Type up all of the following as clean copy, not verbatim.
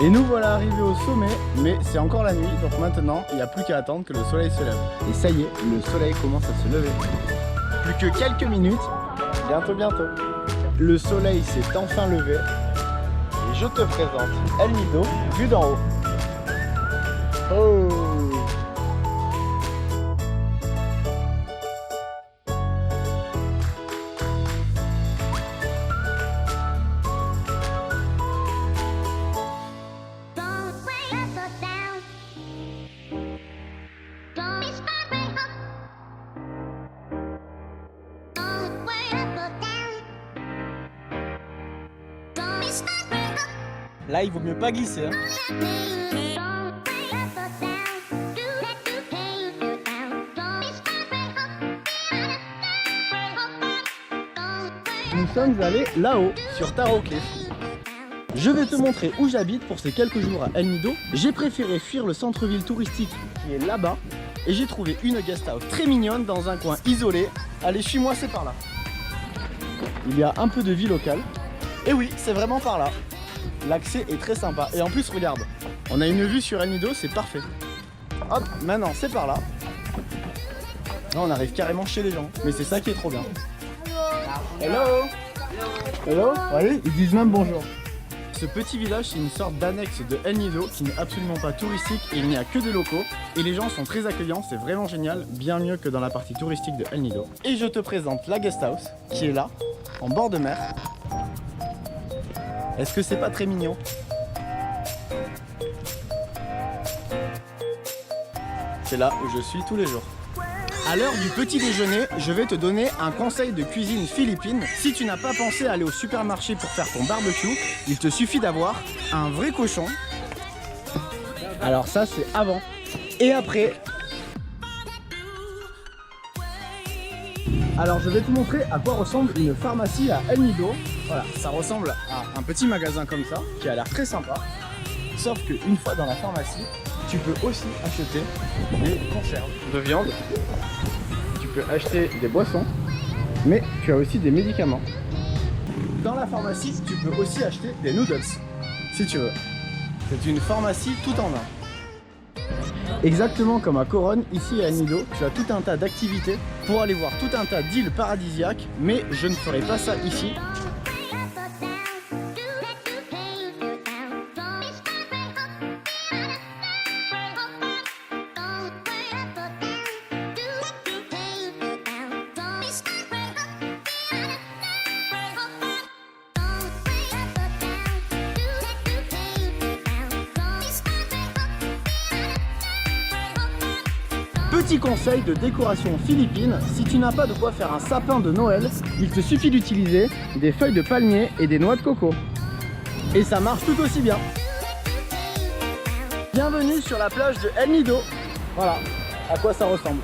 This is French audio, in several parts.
Et nous voilà arrivés au sommet, mais c'est encore la nuit, donc maintenant il n'y a plus qu'à attendre que le soleil se lève. Et ça y est, le soleil commence à se lever. Plus que quelques minutes, bientôt. Le soleil s'est enfin levé et je te présente El Nido vu d'en haut. Oh! Là, il vaut mieux pas glisser. Nous sommes allés là-haut, sur Taro Cliff. Je vais te montrer où j'habite pour ces quelques jours à El Nido. J'ai préféré fuir le centre-ville touristique qui est là-bas. Et j'ai trouvé une guest house très mignonne dans un coin isolé. Allez, suis-moi, c'est par là. Il y a un peu de vie locale. Et oui, c'est vraiment par là. L'accès est très sympa. Et en plus, regarde, on a une vue sur El Nido, c'est parfait. Hop, maintenant c'est par là. Là, on arrive carrément chez les gens. Mais c'est ça qui est trop bien. Hello. Hello. Allez, ils disent même bonjour. Ce petit village, c'est une sorte d'annexe de El Nido qui n'est absolument pas touristique et il n'y a que des locaux. Et les gens sont très accueillants, c'est vraiment génial, bien mieux que dans la partie touristique de El Nido. Et je te présente la guest house qui est là, en bord de mer. Est-ce que c'est pas très mignon? C'est là où je suis tous les jours. À l'heure du petit déjeuner, je vais te donner un conseil de cuisine philippine. Si tu n'as pas pensé à aller au supermarché pour faire ton barbecue, il te suffit d'avoir un vrai cochon. Alors ça, c'est avant. Et après. Alors je vais te montrer à quoi ressemble une pharmacie à El Nido. Voilà, ça ressemble à un petit magasin comme ça, qui a l'air très sympa. Sauf qu'une fois dans la pharmacie, tu peux aussi acheter des conserves de viande. Tu peux acheter des boissons, mais tu as aussi des médicaments. Dans la pharmacie, tu peux aussi acheter des noodles, si tu veux. C'est une pharmacie tout en un. Exactement comme à Coronne, ici à El Nido, tu as tout un tas d'activités pour aller voir tout un tas d'îles paradisiaques, mais je ne ferai pas ça ici. Petit conseil de décoration philippine, si tu n'as pas de quoi faire un sapin de Noël, il te suffit d'utiliser des feuilles de palmier et des noix de coco. Et ça marche tout aussi bien. Bienvenue sur la plage de El Nido. Voilà à quoi ça ressemble.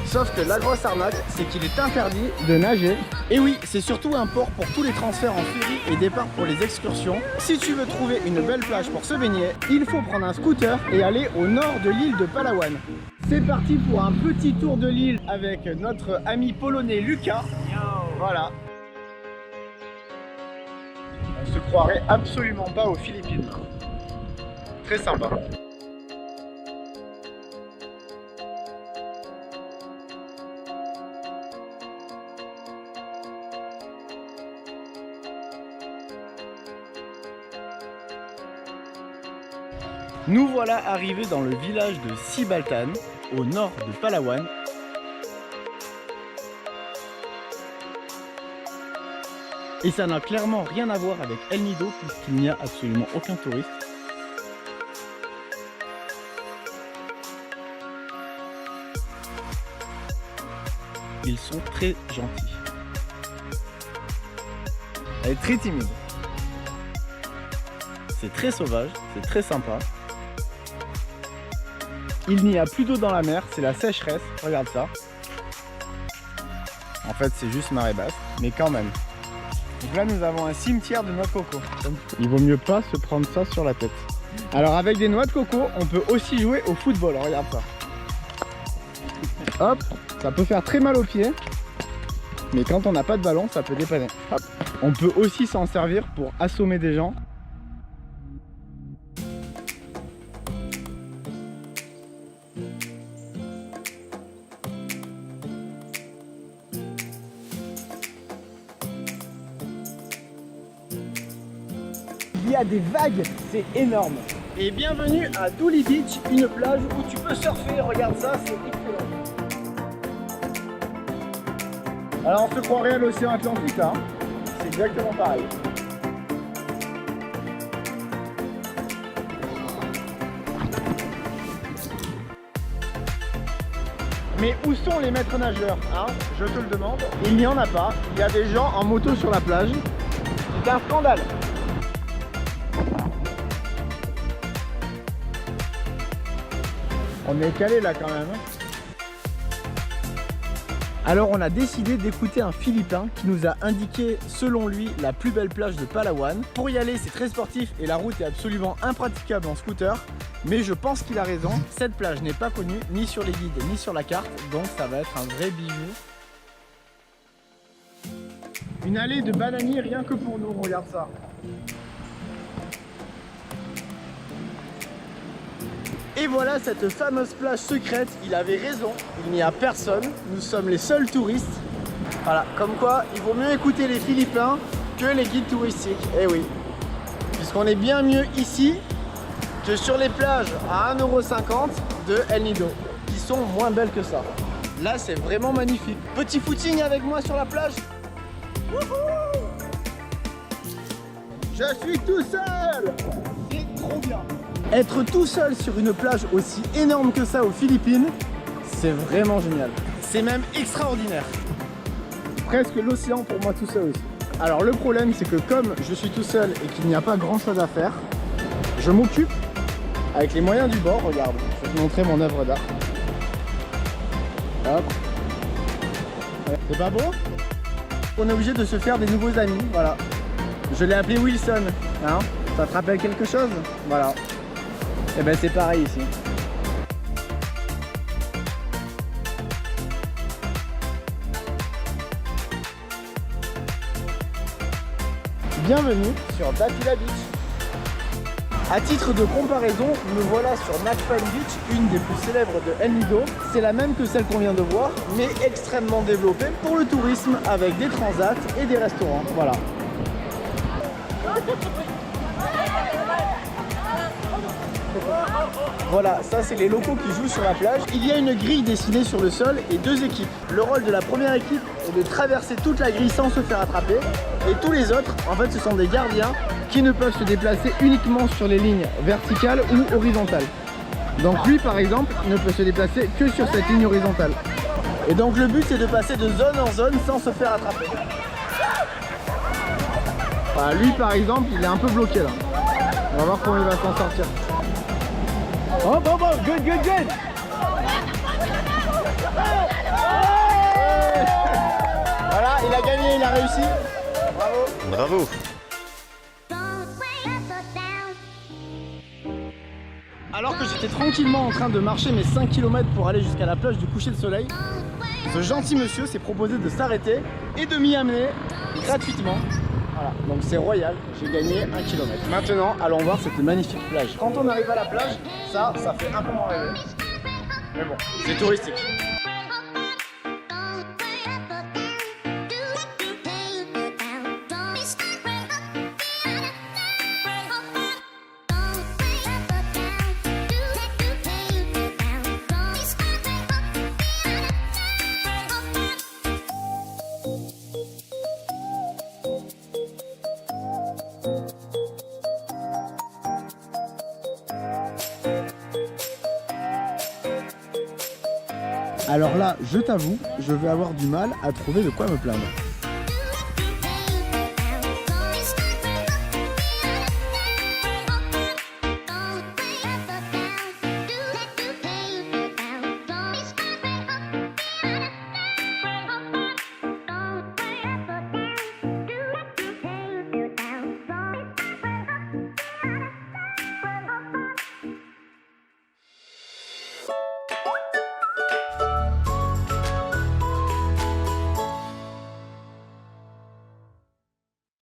Sauf que la grosse arnaque, c'est qu'il est interdit de nager. Et oui, c'est surtout un port pour tous les transferts en ferry et départ pour les excursions. Si tu veux trouver une belle plage pour se baigner, il faut prendre un scooter et aller au nord de l'île de Palawan. C'est parti pour un petit tour de l'île avec notre ami polonais Lucas. Voilà. On se croirait absolument pas aux Philippines. Très sympa. Nous voilà arrivés dans le village de Sibaltan, au nord de Palawan. Et ça n'a clairement rien à voir avec El Nido puisqu'il n'y a absolument aucun touriste. Ils sont très gentils. Elle est très timide. C'est très sauvage, c'est très sympa. Il n'y a plus d'eau dans la mer, c'est la sécheresse, regarde ça. En fait c'est juste marée basse, mais quand même. Donc là nous avons un cimetière de noix de coco. Il vaut mieux pas se prendre ça sur la tête. Alors avec des noix de coco, on peut aussi jouer au football, regarde ça. Hop, ça peut faire très mal aux pieds. mais quand on n'a pas de ballon, ça peut dépanner. Hop. On peut aussi s'en servir pour assommer des gens. Il y a des vagues, c'est énorme. Et bienvenue à Dooley Beach, une plage où tu peux surfer. Regarde ça, c'est excellent. Alors on se croirait à l'océan Atlantique là, hein. C'est exactement pareil. Mais où sont les maîtres nageurs, hein? Je te le demande. Il n'y en a pas. Il y a des gens en moto sur la plage. C'est un scandale. On est calé là quand même. Alors on a décidé d'écouter un Philippin qui nous a indiqué selon lui la plus belle plage de Palawan. Pour y aller c'est très sportif et la route est absolument impraticable en scooter. Mais je pense qu'il a raison, cette plage n'est pas connue ni sur les guides ni sur la carte. Donc ça va être un vrai bijou. Une allée de bananiers rien que pour nous, regarde ça. Et voilà cette fameuse plage secrète, il avait raison, il n'y a personne, nous sommes les seuls touristes. Voilà, comme quoi il vaut mieux écouter les Philippins que les guides touristiques, eh oui. Puisqu'on est bien mieux ici que sur les plages à 1,50 € de El Nido, qui sont moins belles que ça. Là c'est vraiment magnifique. Petit footing avec moi sur la plage. Wouhou! Je suis tout seul! C'est trop bien! Être tout seul sur une plage aussi énorme que ça aux Philippines, c'est vraiment génial. C'est même extraordinaire. Presque l'océan pour moi tout seul aussi. Alors le problème c'est que comme je suis tout seul et qu'il n'y a pas grand chose à faire, je m'occupe avec les moyens du bord. Regarde, je vais te montrer mon œuvre d'art. Hop. C'est pas beau? On est obligé de se faire des nouveaux amis, voilà. Je l'ai appelé Wilson, hein? Ça te rappelle quelque chose? Voilà. Et ben c'est pareil ici. Bienvenue sur Datila Beach. A titre de comparaison, me voilà sur Nakpan Beach, une des plus célèbres de El Nido. C'est la même que celle qu'on vient de voir, mais extrêmement développée pour le tourisme avec des transats et des restaurants. Voilà. Voilà, ça c'est les locaux qui jouent sur la plage. Il y a une grille dessinée sur le sol et deux équipes. Le rôle de la première équipe est de traverser toute la grille sans se faire attraper. Et tous les autres, en fait, ce sont des gardiens qui ne peuvent se déplacer uniquement sur les lignes verticales ou horizontales. Donc lui, par exemple, ne peut se déplacer que sur cette ligne horizontale. Et donc le but, c'est de passer de zone en zone sans se faire attraper. Voilà, lui, par exemple, il est un peu bloqué là. On va voir comment il va s'en sortir. Oh, bon, bon, good, good, good. Voilà, il a gagné, il a réussi. Bravo. Bravo. Alors que j'étais tranquillement en train de marcher mes 5 km pour aller jusqu'à la plage du coucher de soleil, ce gentil monsieur s'est proposé de s'arrêter et de m'y amener gratuitement. Voilà, donc c'est royal, j'ai gagné 1 km. Maintenant, allons voir cette magnifique plage. Quand on arrive à la plage, ça fait un peu moins rêver. Mais bon, c'est touristique. Alors là, je t'avoue, je vais avoir du mal à trouver de quoi me plaindre.